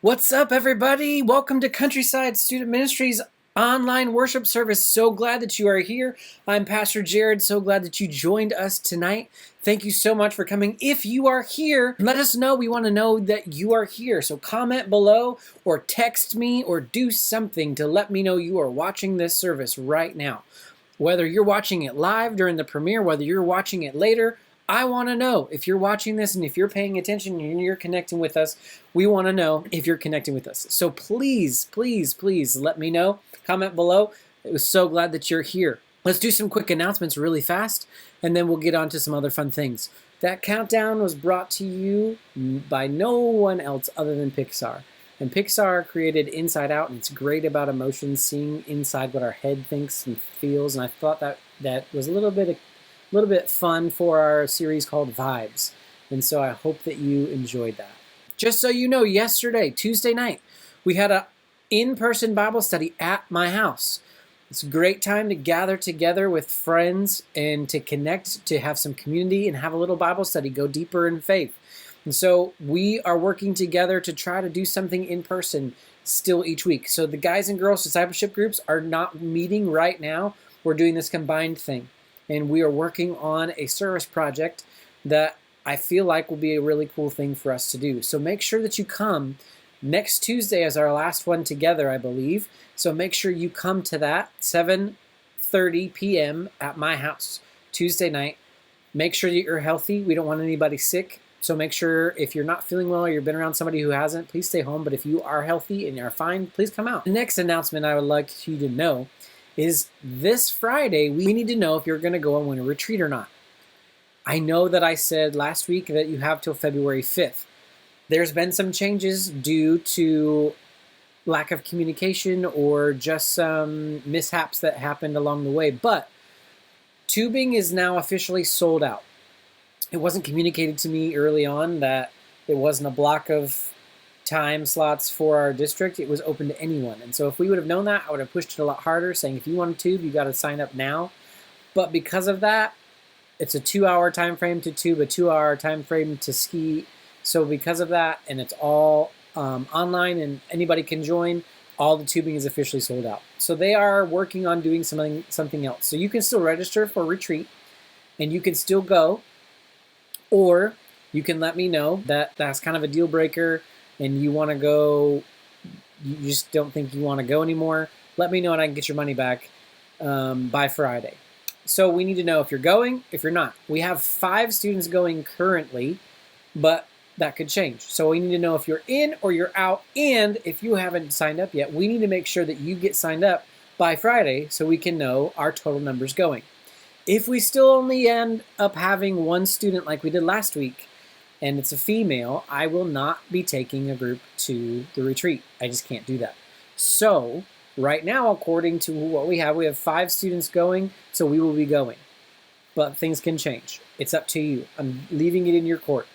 What's up, everybody? Welcome to Countryside Student Ministries online worship service. So glad that you are here. I'm Pastor Jared. So glad that you joined us tonight. Thank you so much for coming. If you are here, let us know. We want to know that you are here. So comment below or text me or do something to let me know you are watching this service right now. Whether you're watching it live during the premiere, whether you're watching it later, I want to know if you're watching this and if you're paying attention and you're connecting with us. We want to know if you're connecting with us. So please, please, please let me know. Comment below. I was so glad that you're here. Let's do some quick announcements really fast, and then we'll get on to some other fun things. That countdown was brought to you by no one else other than Pixar. And Pixar created Inside Out, and it's great about emotions, seeing inside what our head thinks and feels. And I thought that was a little bit fun for our series called Vibes. And so I hope that you enjoyed that. Just so you know, yesterday, Tuesday night, we had an in-person Bible study at my house. It's a great time to gather together with friends and to connect, to have some community and have a little Bible study, go deeper in faith. And so we are working together to try to do something in person still each week. So the guys and girls discipleship groups are not meeting right now. We're doing this combined thing. And we are working on a service project that I feel like will be a really cool thing for us to do. So make sure that you come. Next Tuesday is our last one together, I believe. So make sure you come to that, 7:30 p.m. at my house, Tuesday night. Make sure that you're healthy. We don't want anybody sick. So make sure if you're not feeling well or you've been around somebody who hasn't, please stay home. But if you are healthy and are fine, please come out. The next announcement I would like you to know is this Friday, we need to know if you're going to go on winter retreat or not. I know that I said last week that you have till February 5th. There's been some changes due to lack of communication or just some mishaps that happened along the way. But tubing is now officially sold out. It wasn't communicated to me early on that it wasn't a block of time slots for our district. It was open to anyone. And so if we would have known that, I would have pushed it a lot harder, saying if you want to tube, you got to sign up now. But because of that, it's a 2-hour time frame to tube, a 2-hour time frame to ski. So because of that, and it's all online and anybody can join, all the tubing is officially sold out. So they are working on doing something else. So you can still register for retreat and you can still go, or you can let me know that that's kind of a deal breaker and you want to go, you just don't think you want to go anymore. Let me know and I can get your money back by Friday. So we need to know if you're going, if you're not. We have 5 students going currently, but that could change. So we need to know if you're in or you're out. And if you haven't signed up yet, we need to make sure that you get signed up by Friday so we can know our total numbers going. If we still only end up having 1 student like we did last week, and it's a female, I will not be taking a group to the retreat. I just can't do that. So right now, according to what we have 5 students going, so we will be going. But things can change. It's up to you. I'm leaving it in your court.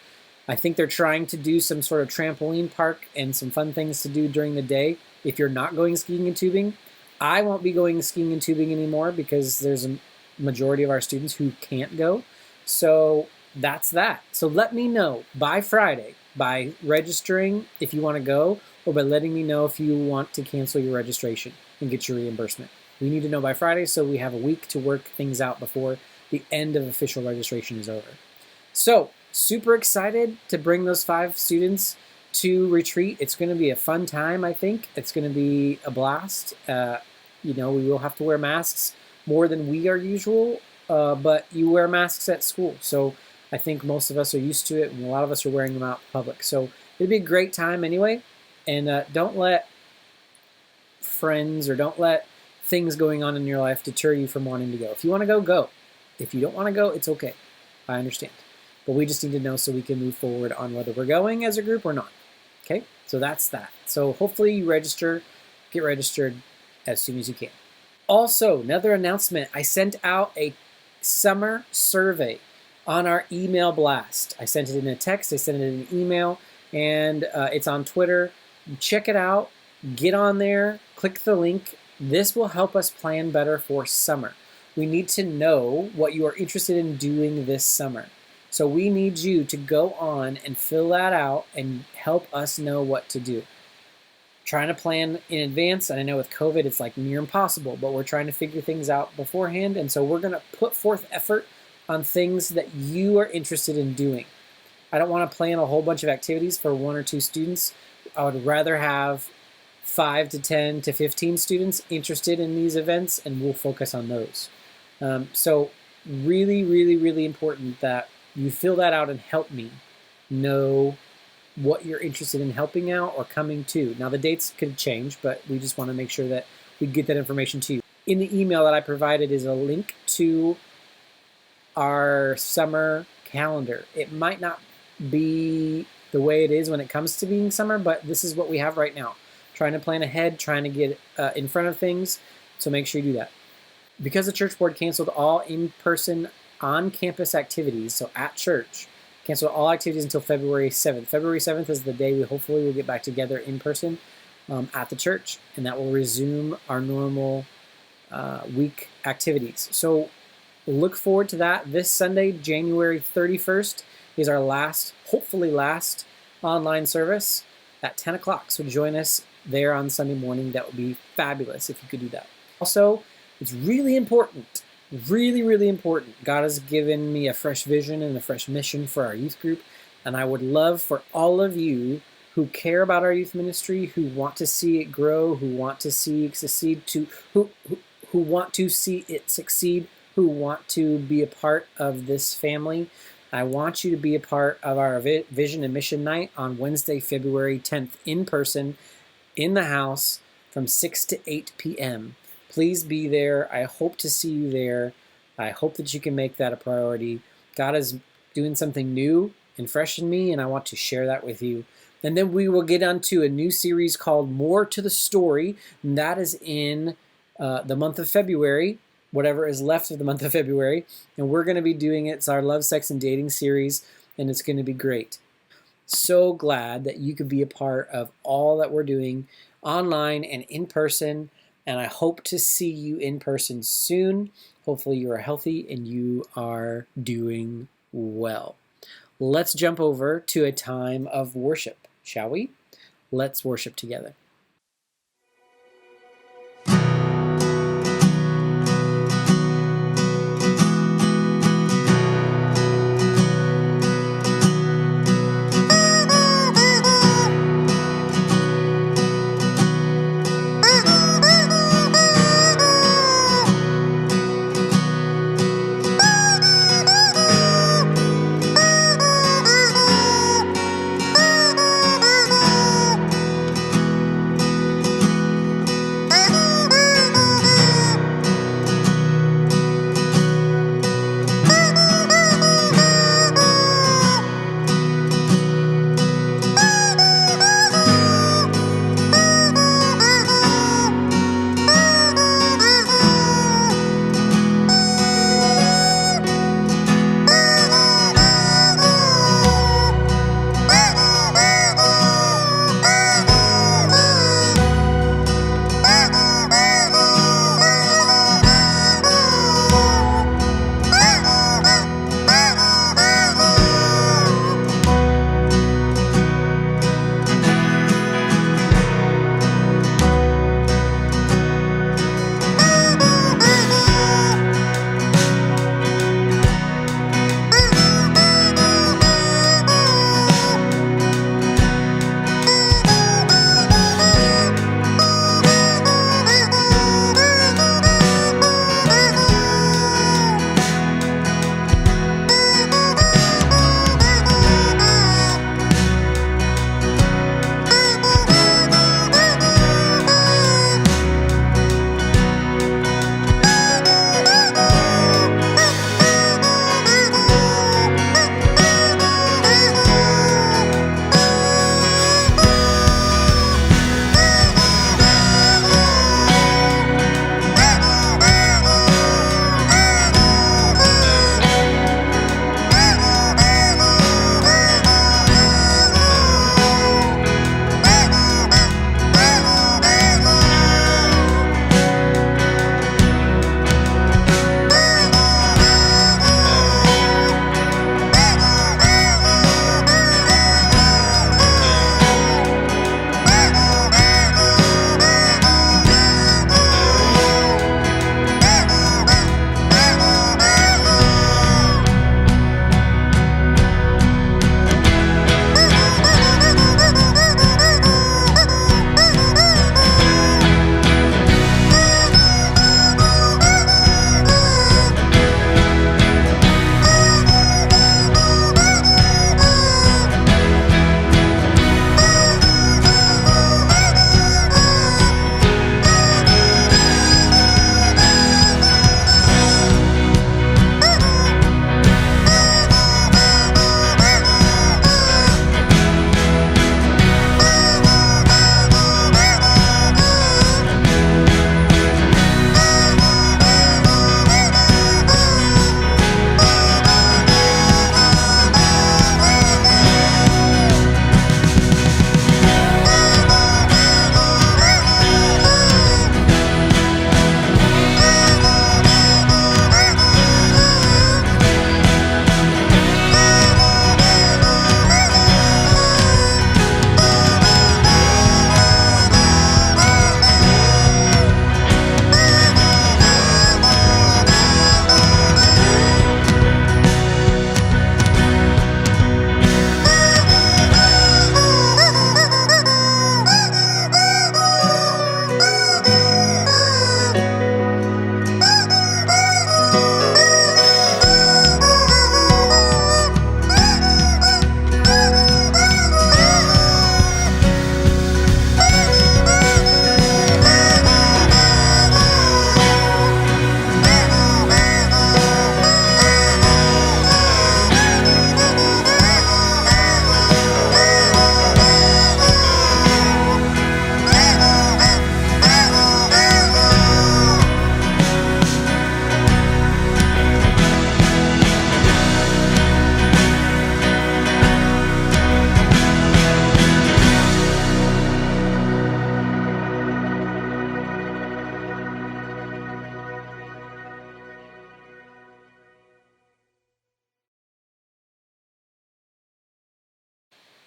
I think they're trying to do some sort of trampoline park and some fun things to do during the day if you're not going skiing and tubing. I won't be going skiing and tubing anymore because there's a majority of our students who can't go. So that's that. So let me know by Friday by registering if you want to go or by letting me know if you want to cancel your registration and get your reimbursement. We need to know by Friday so we have a week to work things out before the end of official registration is over. So super excited to bring those 5 students to retreat. It's going to be a fun time, I think. It's going to be a blast. We will have to wear masks more than we are usual, but you wear masks at school. So I think most of us are used to it, and a lot of us are wearing them out in public. So it'll be a great time anyway. And don't let friends or don't let things going on in your life deter you from wanting to go. If you want to go, go. If you don't want to go, it's okay. I understand. But we just need to know so we can move forward on whether we're going as a group or not. Okay, so that's that. So hopefully you get registered as soon as you can. Also, another announcement, I sent out a summer survey on our email blast. I sent it in a text, I sent it in an email, and it's on Twitter. Check it out, get on there, click the link. This will help us plan better for summer. We need to know what you are interested in doing this summer. So we need you to go on and fill that out and help us know what to do. Trying to plan in advance, and I know with COVID it's like near impossible, but we're trying to figure things out beforehand, and so we're going to put forth effort on things that you are interested in doing. I don't want to plan a whole bunch of activities for 1 or 2 students. I would rather have 5 to 10 to 15 students interested in these events, and we'll focus on those. So really, really, really important that you fill that out and help me know what you're interested in helping out or coming to. Now the dates could change, but we just want to make sure that we get that information to you. In the email that I provided is a link to our summer calendar. It might not be the way it is when it comes to being summer, but this is what we have right now. Trying to plan ahead, trying to get in front of things, so make sure you do that. Because the church board canceled all in-person on-campus activities, so at church, canceled all activities until February 7th. February 7th is the day we hopefully will get back together in person at the church, and that will resume our normal week activities. So look forward to that. This Sunday, January 31st, is our hopefully last online service at 10 o'clock. So join us there on Sunday morning. That would be fabulous if you could do that. Also, it's really important. Really, really important. God has given me a fresh vision and a fresh mission for our youth group, and I would love for all of you who care about our youth ministry, who want to see it grow, who want to see it succeed, who want to see it succeed, who want to be a part of this family. I want you to be a part of our Vision and Mission Night on Wednesday, February 10th in person in the house from 6 to 8 p.m. Please be there. I hope to see you there. I hope that you can make that a priority. God is doing something new and fresh in me, and I want to share that with you. And then we will get onto a new series called More to the Story, and that is in the month of February, whatever is left of the month of February, and we're going to be doing it. It's our Love, Sex, and Dating series, and it's going to be great. So glad that you could be a part of all that we're doing online and in person, and I hope to see you in person soon. Hopefully you are healthy and you are doing well. Let's jump over to a time of worship, shall we? Let's worship together.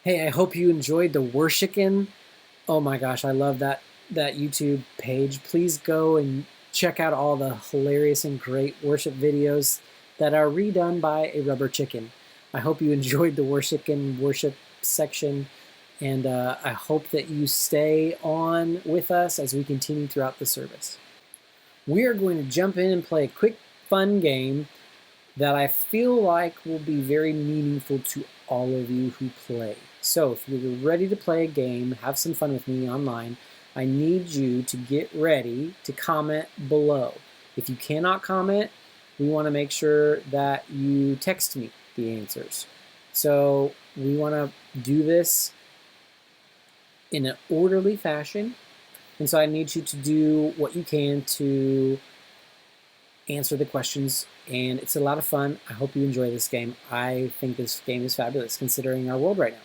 Hey, I hope you enjoyed the Worshikin. Oh my gosh, I love that YouTube page. Please go and check out all the hilarious and great worship videos that are redone by a rubber chicken. I hope you enjoyed the Worshikin worship section, and I hope that you stay on with us as we continue throughout the service. We are going to jump in and play a quick, fun game that I feel like will be very meaningful to all of you who play. So if you're ready to play a game, have some fun with me online, I need you to get ready to comment below. If you cannot comment, we want to make sure that you text me the answers. So we want to do this in an orderly fashion. And so I need you to do what you can to answer the questions, and it's a lot of fun. I hope you enjoy this game. I think this game is fabulous considering our world right now.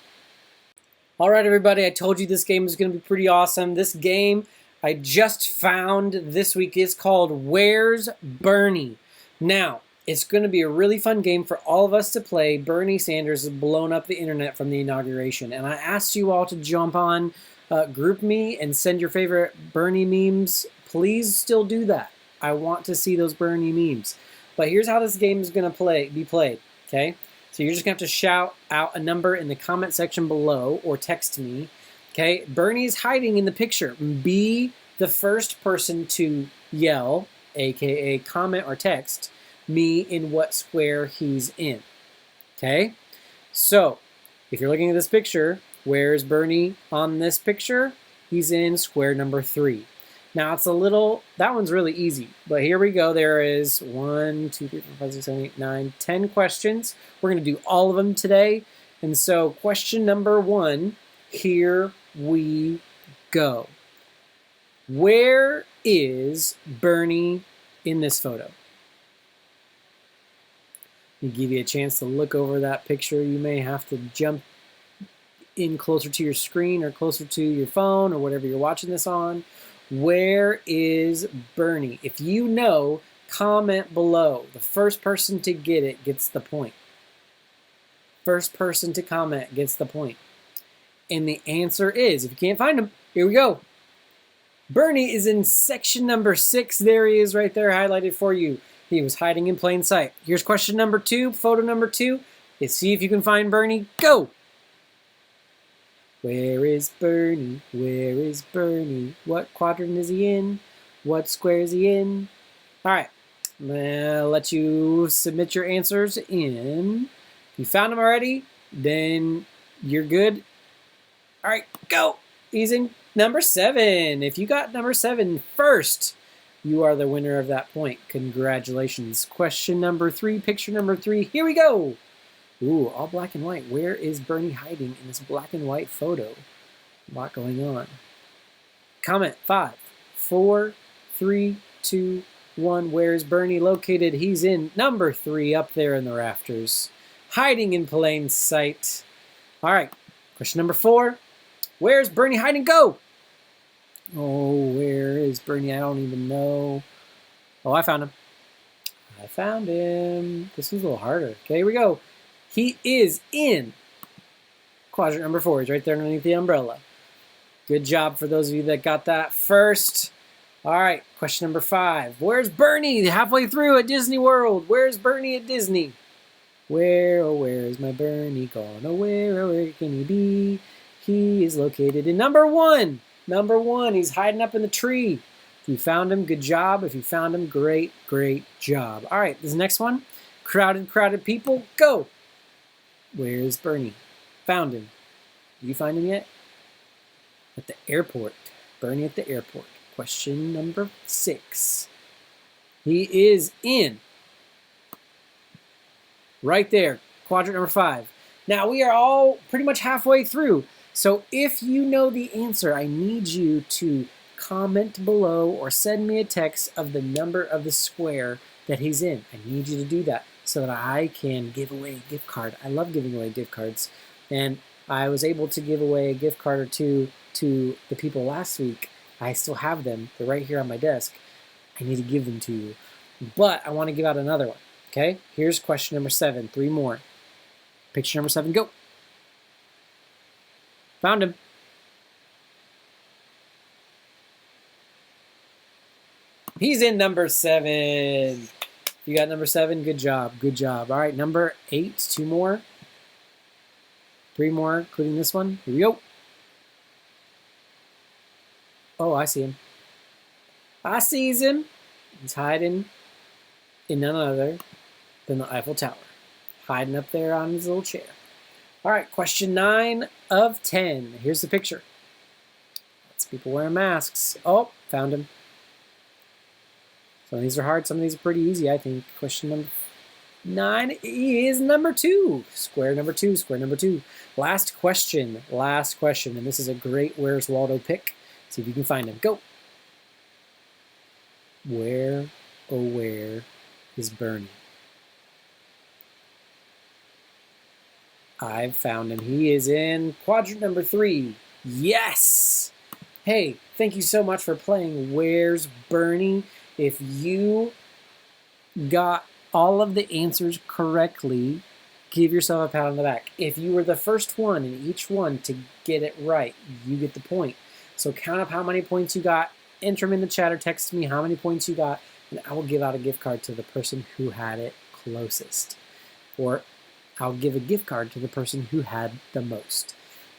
All right, everybody, I told you this game is going to be pretty awesome. This game I just found this week is called Where's Bernie? Now, it's going to be a really fun game for all of us to play. Bernie Sanders has blown up the internet from the inauguration, and I asked you all to jump on, group me, and send your favorite Bernie memes. Please still do that. I want to see those Bernie memes. But here's how this game is going to be played, okay? So you're just going to have to shout out a number in the comment section below or text me, okay? Bernie's hiding in the picture. Be the first person to yell, aka comment or text, me in what square he's in, okay? So if you're looking at this picture, where's Bernie on this picture? He's in square number 3. Now it's that one's really easy, but here we go. There is 1, 2, 3, 4, 5, 6, 7, 8, 9, 10 questions. We're going to do all of them today. And so question number 1, here we go. Where is Bernie in this photo? We give you a chance to look over that picture. You may have to jump in closer to your screen or closer to your phone or whatever you're watching this on. Where is Bernie? If you know, comment below. The first person to get it gets the point. First person to comment gets the point. And the answer is, if you can't find him, here we go. Bernie is in section number 6. There he is right there highlighted for you. He was hiding in plain sight. Here's question number 2, photo number 2. Let's see if you can find Bernie. Go! Where is Bernie? Where is Bernie? What quadrant is he in? What square is he in? All right, I'm gonna let you submit your answers in. If you found him already, then you're good. All right, go. He's in number 7. If you got number 7 first, you are the winner of that point. Congratulations. Question number 3, picture number 3. Here we go. Ooh, all black and white. Where is Bernie hiding in this black and white photo? A lot going on. Comment 5, 4, 3, 2, 1. Where is Bernie located? He's in number 3 up there in the rafters. Hiding in plain sight. All right, question number 4. Where's Bernie hiding? Go! Oh, where is Bernie? I don't even know. Oh, I found him. I found him. This was a little harder. Okay, here we go. He is in quadrant number 4. He's right there underneath the umbrella. Good job for those of you that got that first. All right, question number 5. Where's Bernie halfway through at Disney World? Where's Bernie at Disney? Where, oh, where is my Bernie gone? Oh, where can he be? He is located in number 1. Number 1, he's hiding up in the tree. If you found him, good job. If you found him, great, great job. All right, this next one. Crowded people, go. Where's Bernie? Found him. Did you find him yet? At the airport. Bernie at the airport. Question number 6. He is in. Right there. Quadrant number 5. Now we are all pretty much halfway through. So if you know the answer, I need you to comment below or send me a text of the number of the square that he's in. I need you to do that so that I can give away a gift card. I love giving away gift cards. And I was able to give away a gift card or 2 to the people last week. I still have them. They're right here on my desk. I need to give them to you. But I want to give out another one. Okay? Here's question number 7. 3 more. Picture number 7, go. Found him. He's in number 7. You got number 7. Good job. Good job. All right, number 8. 2 more. 3 more, including this one. Here we go. Oh, I see him. I sees him. He's hiding in none other than the Eiffel Tower. Hiding up there on his little chair. All right, question 9 of 10. Here's the picture. Lots of people wearing masks. Oh, found him. Some of these are hard, some of these are pretty easy, I think. Question number 9 is number 2. Square number 2, square number 2. Last question, and this is a great Where's Waldo pick. See if you can find him. Go. Where, oh where is Bernie? I've found him. He is in quadrant number 3. Yes! Hey, thank you so much for playing Where's Bernie? If you got all of the answers correctly, give yourself a pat on the back. If you were the first one in each one to get it right, you get the point. So count up how many points you got, enter them in the chat or text me how many points you got, and I will give out a gift card to the person who had it closest. Or I'll give a gift card to the person who had the most.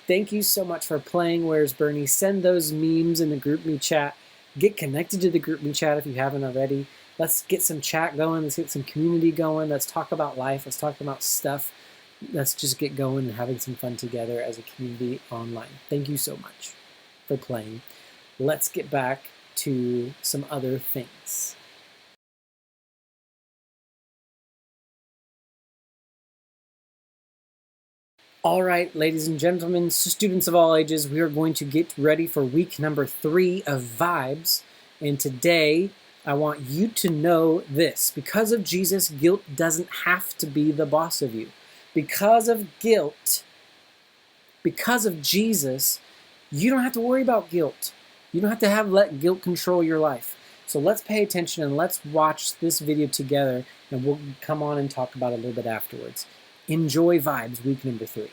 Thank you so much for playing Where's Bernie. Send those memes in the GroupMe chat. Get connected to the GroupMe chat if you haven't already. Let's get some chat going. Let's get some community going. Let's talk about life. Let's talk about stuff. Let's just get going and having some fun together as a community online. Thank you so much for playing. Let's get back to some other things. All right, ladies and gentlemen, students of all ages, we are going to get ready for week number 3 of Vibes. And today, I want you to know this. Because of Jesus, guilt doesn't have to be the boss of you. Because of guilt, because of Jesus, you don't have to worry about guilt. You don't have to let guilt control your life. So let's pay attention and let's watch this video together, and we'll come on and talk about it a little bit afterwards. Enjoy Vibes, week number 3.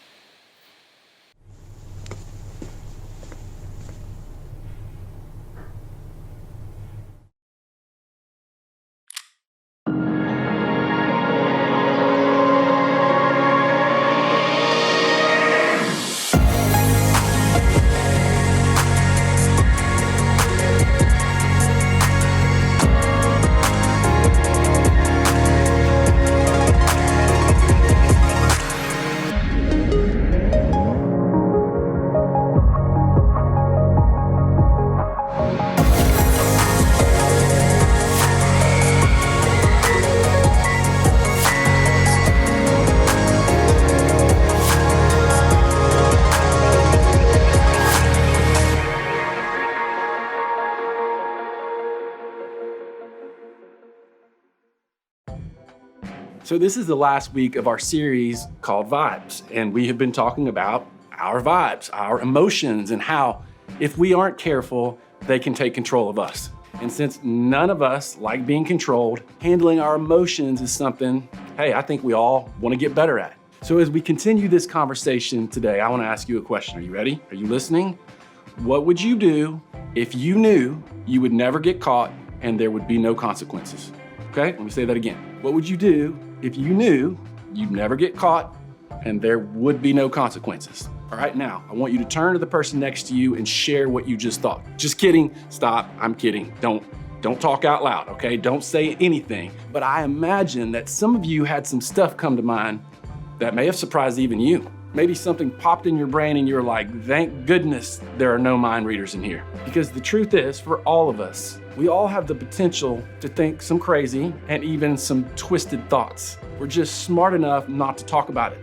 So this is the last week of our series called Vibes, and we have been talking about our vibes, our emotions, and how if we aren't careful, they can take control of us. And since none of us like being controlled, handling our emotions is something, hey, I think we all want to get better at. So as we continue this conversation today, I want to ask you a question. Are you ready? Are you listening? What would you do if you knew you would never get caught and there would be no consequences? Okay, let me say that again. What would you do if you knew you'd never get caught and there would be no consequences? All right, now, I want you to turn to the person next to you and share what you just thought. Just kidding, stop, I'm kidding. Don't talk out loud, okay? Don't say anything. But I imagine that some of you had some stuff come to mind that may have surprised even you. Maybe something popped in your brain and you're like, thank goodness there are no mind readers in here. Because the truth is, for all of us, we all have the potential to think some crazy and even some twisted thoughts. We're just smart enough not to talk about it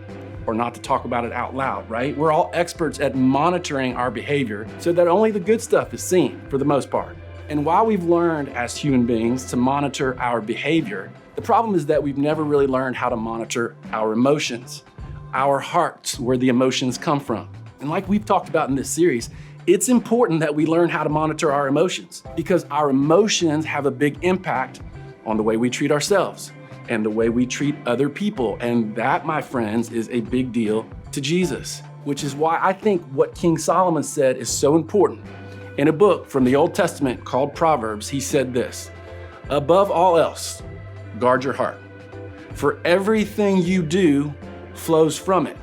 or not to talk about it out loud, right? We're all experts at monitoring our behavior so that only the good stuff is seen for the most part. And while we've learned as human beings to monitor our behavior, the problem is that we've never really learned how to monitor our emotions. Our hearts, where the emotions come from. And like we've talked about in this series, it's important that we learn how to monitor our emotions because our emotions have a big impact on the way we treat ourselves and the way we treat other people. And that, my friends, is a big deal to Jesus. which is why I think what King Solomon said is so important. In a book from the Old Testament called Proverbs, he said this: "Above all else, guard your heart, for everything you do flows from it."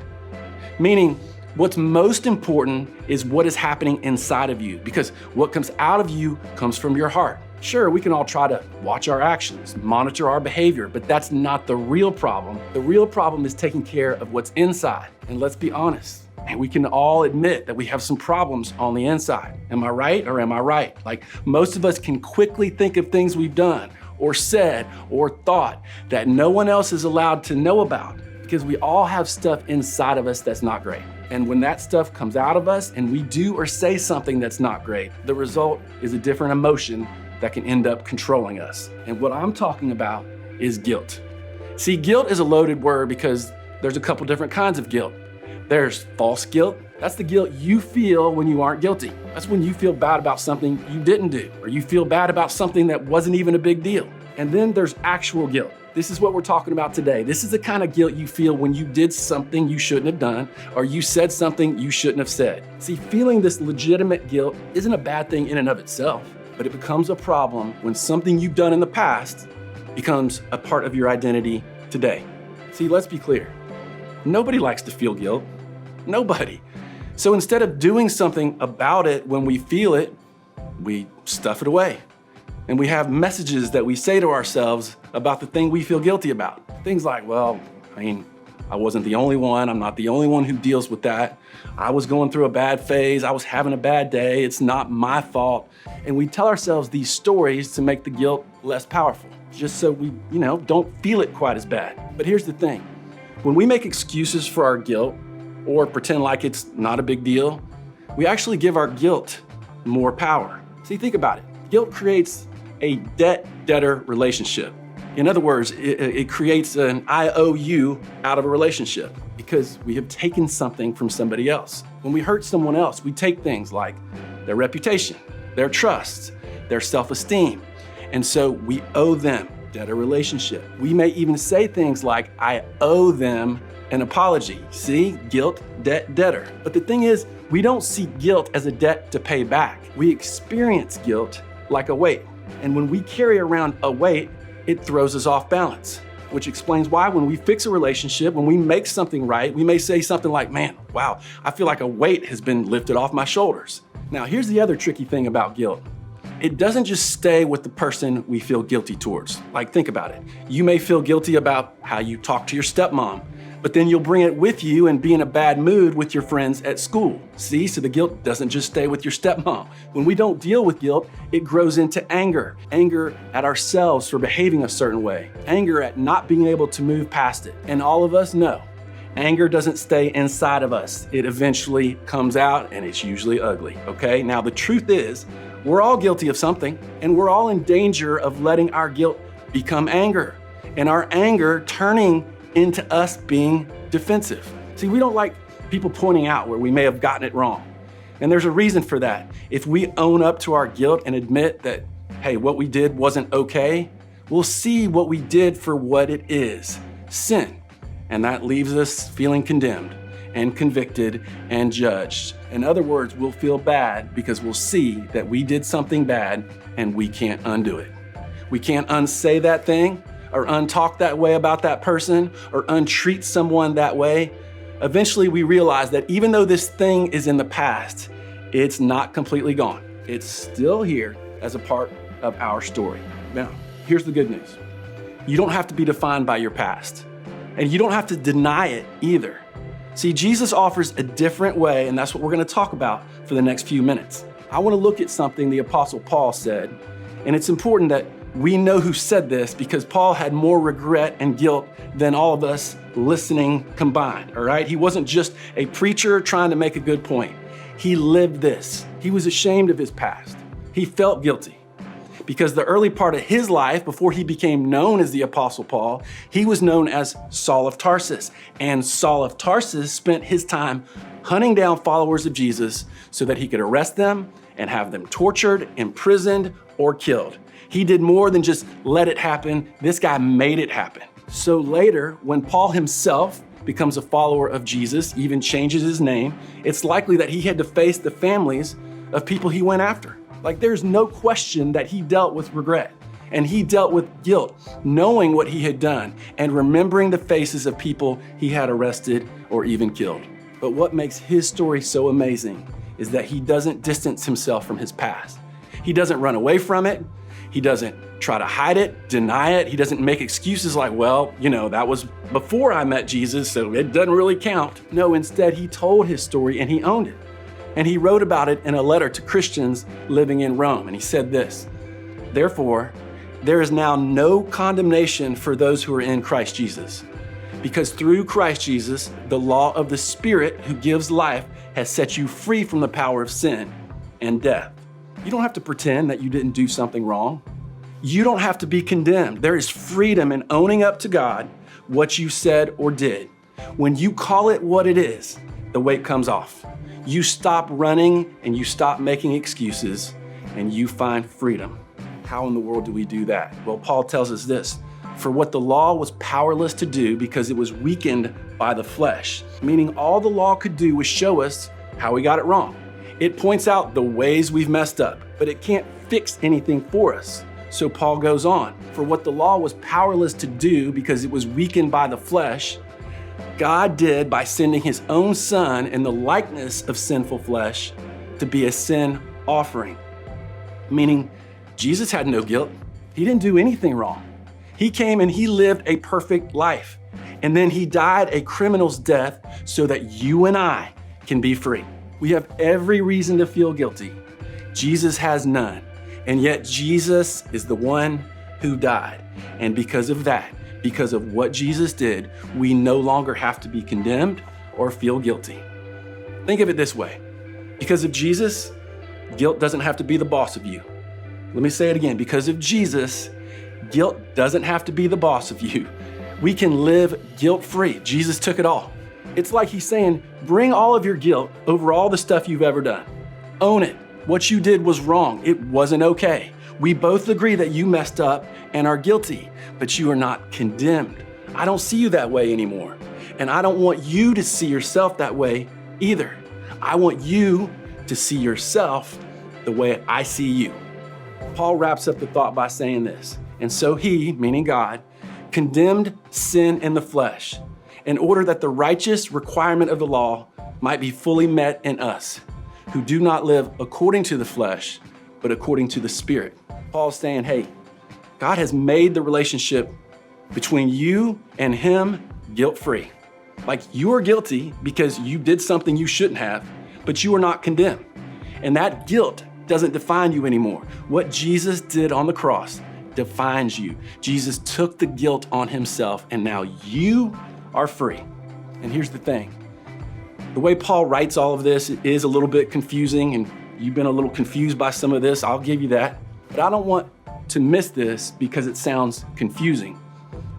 Meaning, what's most important is what is happening inside of you, because what comes out of you comes from your heart. Sure, we can all try to watch our actions, monitor our behavior, but that's not the real problem. The real problem is taking care of what's inside. And let's be honest, and we can all admit that we have some problems on the inside. Am I right or am I right? Like, most of us can quickly think of things we've done or said or thought that no one else is allowed to know about, because we all have stuff inside of us that's not great. And when that stuff comes out of us and we do or say something that's not great, the result is a different emotion that can end up controlling us. And what I'm talking about is guilt. See, guilt is a loaded word because there's a couple different kinds of guilt. There's false guilt. That's the guilt you feel when you aren't guilty. That's when you feel bad about something you didn't do, or you feel bad about something that wasn't even a big deal. And then there's actual guilt. This is what we're talking about today. This is the kind of guilt you feel when you did something you shouldn't have done, or you said something you shouldn't have said. See, feeling this legitimate guilt isn't a bad thing in and of itself, but it becomes a problem when something you've done in the past becomes a part of your identity today. See, let's be clear. Nobody likes to feel guilt. Nobody. So instead of doing something about it when we feel it, we stuff it away. And we have messages that we say to ourselves about the thing we feel guilty about. Things like, well, I wasn't the only one. I'm not the only one who deals with that. I was going through a bad phase. I was having a bad day. It's not my fault. And we tell ourselves these stories to make the guilt less powerful, just so we, don't feel it quite as bad. But here's the thing. When we make excuses for our guilt or pretend like it's not a big deal, we actually give our guilt more power. See, think about it. Guilt creates a debt-debtor relationship. In other words, it creates an I owe you out of a relationship because we have taken something from somebody else. When we hurt someone else, we take things like their reputation, their trust, their self-esteem. And so we owe them debtor relationship. We may even say things like, I owe them an apology. See, guilt, debt, debtor. But the thing is, we don't see guilt as a debt to pay back. We experience guilt like a weight. And when we carry around a weight, it throws us off balance, which explains why when we fix a relationship, when we make something right, we may say something like, man, wow, I feel like a weight has been lifted off my shoulders. Now, here's the other tricky thing about guilt. It doesn't just stay with the person we feel guilty towards. Like, think about it. You may feel guilty about how you talk to your stepmom, but then you'll bring it with you and be in a bad mood with your friends at school. See, so the guilt doesn't just stay with your stepmom. When we don't deal with guilt, it grows into anger. Anger at ourselves for behaving a certain way. Anger at not being able to move past it. And all of us know, anger doesn't stay inside of us. It eventually comes out and it's usually ugly, okay? Now the truth is, we're all guilty of something and we're all in danger of letting our guilt become anger. And our anger turning into us being defensive. See, we don't like people pointing out where we may have gotten it wrong. And there's a reason for that. If we own up to our guilt and admit that, hey, what we did wasn't okay, we'll see what we did for what it is, sin. And that leaves us feeling condemned and convicted and judged. In other words, we'll feel bad because we'll see that we did something bad and we can't undo it. We can't unsay that thing, or untalk that way about that person, or untreat someone that way. Eventually we realize that even though this thing is in the past, it's not completely gone. It's still here as a part of our story. Now, here's the good news. You don't have to be defined by your past, and you don't have to deny it either. See, Jesus offers a different way, and that's what we're gonna talk about for the next few minutes. I wanna look at something the Apostle Paul said, and it's important that we know who said this because Paul had more regret and guilt than all of us listening combined, all right? He wasn't just a preacher trying to make a good point. He lived this. He was ashamed of his past. He felt guilty because the early part of his life, before he became known as the Apostle Paul, he was known as Saul of Tarsus. And Saul of Tarsus spent his time hunting down followers of Jesus so that he could arrest them and have them tortured, imprisoned, or killed. He did more than just let it happen. This guy made it happen. So later, when Paul himself becomes a follower of Jesus, even changes his name, it's likely that he had to face the families of people he went after. Like, there's no question that he dealt with regret and he dealt with guilt, knowing what he had done and remembering the faces of people he had arrested or even killed. But what makes his story so amazing is that he doesn't distance himself from his past. He doesn't run away from it. He doesn't try to hide it, deny it. He doesn't make excuses like, well, that was before I met Jesus, so it doesn't really count. No, instead, he told his story and he owned it. And he wrote about it in a letter to Christians living in Rome. And he said this, "Therefore, there is now no condemnation for those who are in Christ Jesus. Because through Christ Jesus, the law of the Spirit who gives life has set you free from the power of sin and death." You don't have to pretend that you didn't do something wrong. You don't have to be condemned. There is freedom in owning up to God what you said or did. When you call it what it is, the weight comes off. You stop running and you stop making excuses and you find freedom. How in the world do we do that? Well, Paul tells us this, "For what the law was powerless to do because it was weakened by the flesh," meaning all the law could do was show us how we got it wrong. It points out the ways we've messed up, but it can't fix anything for us. So Paul goes on, "For what the law was powerless to do because it was weakened by the flesh, God did by sending his own son in the likeness of sinful flesh to be a sin offering." Meaning Jesus had no guilt. He didn't do anything wrong. He came and he lived a perfect life. And then he died a criminal's death so that you and I can be free. We have every reason to feel guilty. Jesus has none. And yet Jesus is the one who died. And because of that, because of what Jesus did, we no longer have to be condemned or feel guilty. Think of it this way. Because of Jesus, guilt doesn't have to be the boss of you. Let me say it again. Because of Jesus, guilt doesn't have to be the boss of you. We can live guilt-free. Jesus took it all. It's like he's saying, bring all of your guilt over all the stuff you've ever done. Own it. What you did was wrong. It wasn't okay. We both agree that you messed up and are guilty, but you are not condemned. I don't see you that way anymore. And I don't want you to see yourself that way either. I want you to see yourself the way I see you. Paul wraps up the thought by saying this, "And so he," meaning God, "condemned sin in the flesh, in order that the righteous requirement of the law might be fully met in us, who do not live according to the flesh, but according to the Spirit." Paul's saying, hey, God has made the relationship between you and him guilt-free. Like, you are guilty because you did something you shouldn't have, but you are not condemned. And that guilt doesn't define you anymore. What Jesus did on the cross defines you. Jesus took the guilt on himself, and now you are free. And here's the thing. The way Paul writes all of this is a little bit confusing, and you've been a little confused by some of this. I'll give you that. But I don't want to miss this because it sounds confusing.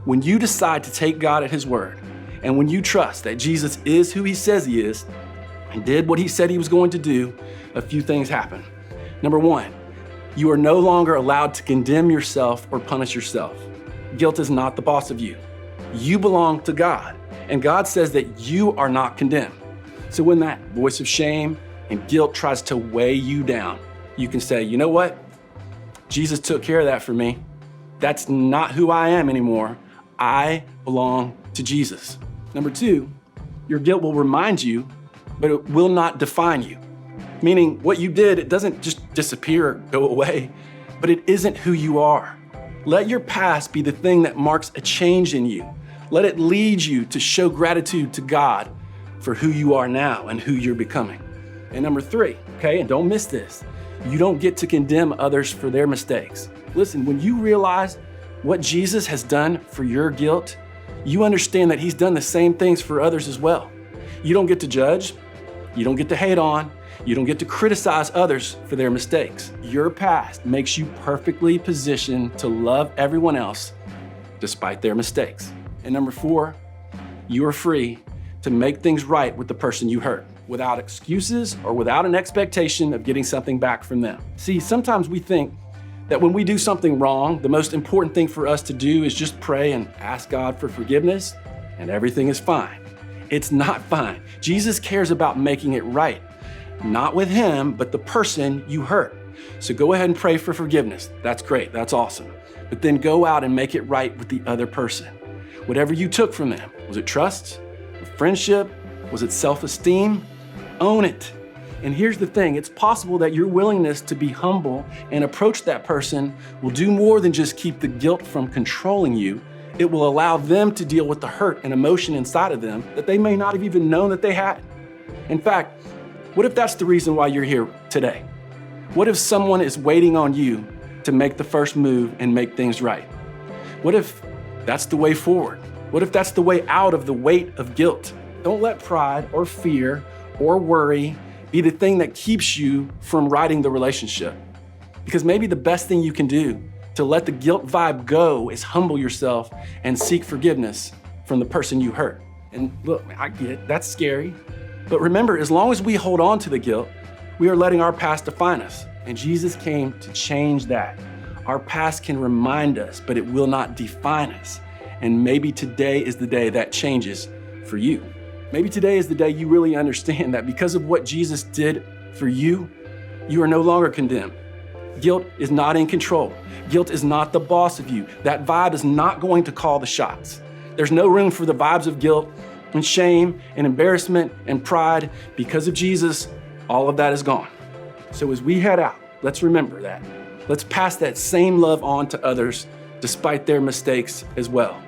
When you decide to take God at his word, and when you trust that Jesus is who he says he is, and did what he said he was going to do, a few things happen. Number one, you are no longer allowed to condemn yourself or punish yourself. Guilt is not the boss of you. You belong to God, and God says that you are not condemned. So when that voice of shame and guilt tries to weigh you down, you can say, you know what? Jesus took care of that for me. That's not who I am anymore. I belong to Jesus. Number two, your guilt will remind you, but it will not define you. Meaning what you did, it doesn't just disappear or go away, but it isn't who you are. Let your past be the thing that marks a change in you. Let it lead you to show gratitude to God for who you are now and who you're becoming. And number three, okay, and don't miss this, you don't get to condemn others for their mistakes. Listen, when you realize what Jesus has done for your guilt, you understand that he's done the same things for others as well. You don't get to judge, you don't get to hate on, you don't get to criticize others for their mistakes. Your past makes you perfectly positioned to love everyone else despite their mistakes. And number four, you are free to make things right with the person you hurt without excuses or without an expectation of getting something back from them. See, sometimes we think that when we do something wrong, the most important thing for us to do is just pray and ask God for forgiveness and everything is fine. It's not fine. Jesus cares about making it right, not with him, but the person you hurt. So go ahead and pray for forgiveness. That's great. That's awesome. But then go out and make it right with the other person. Whatever you took from them, was it trust, friendship, was it self-esteem? Own it. And here's the thing, it's possible that your willingness to be humble and approach that person will do more than just keep the guilt from controlling you. It will allow them to deal with the hurt and emotion inside of them that they may not have even known that they had. In fact, what if that's the reason why you're here today? What if someone is waiting on you to make the first move and make things right? What if that's the way forward? What if that's the way out of the weight of guilt? Don't let pride or fear or worry be the thing that keeps you from righting the relationship. Because maybe the best thing you can do to let the guilt vibe go is humble yourself and seek forgiveness from the person you hurt. And look, I get it, that's scary. But remember, as long as we hold on to the guilt, we are letting our past define us. And Jesus came to change that. Our past can remind us, but it will not define us. And maybe today is the day that changes for you. Maybe today is the day you really understand that because of what Jesus did for you, you are no longer condemned. Guilt is not in control. Guilt is not the boss of you. That vibe is not going to call the shots. There's no room for the vibes of guilt and shame and embarrassment and pride. Because of Jesus, all of that is gone. So as we head out, let's remember that. Let's pass that same love on to others despite their mistakes as well.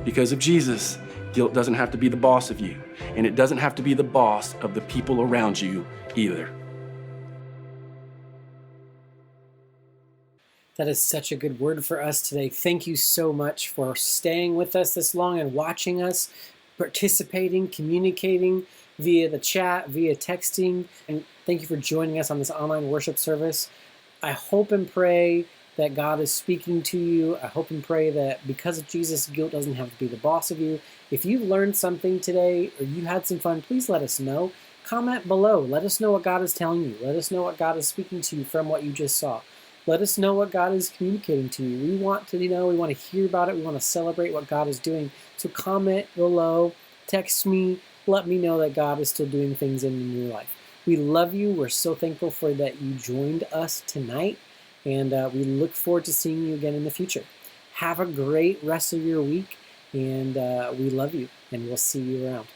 Because of Jesus, guilt doesn't have to be the boss of you, and it doesn't have to be the boss of the people around you either. That is such a good word for us today. Thank you so much for staying with us this long and watching us, participating, communicating via the chat, via texting, and thank you for joining us on this online worship service. I hope and pray that God is speaking to you. I hope and pray that because of Jesus, guilt doesn't have to be the boss of you. If you've learned something today or you had some fun, please let us know. Comment below. Let us know what God is telling you. Let us know what God is speaking to you from what you just saw. Let us know what God is communicating to you. We want to know, we want to hear about it. We want to celebrate what God is doing. So comment below, text me, let me know that God is still doing things in your life. We love you. We're so thankful for that you joined us tonight. And we look forward to seeing you again in the future. Have a great rest of your week, and we love you, and we'll see you around.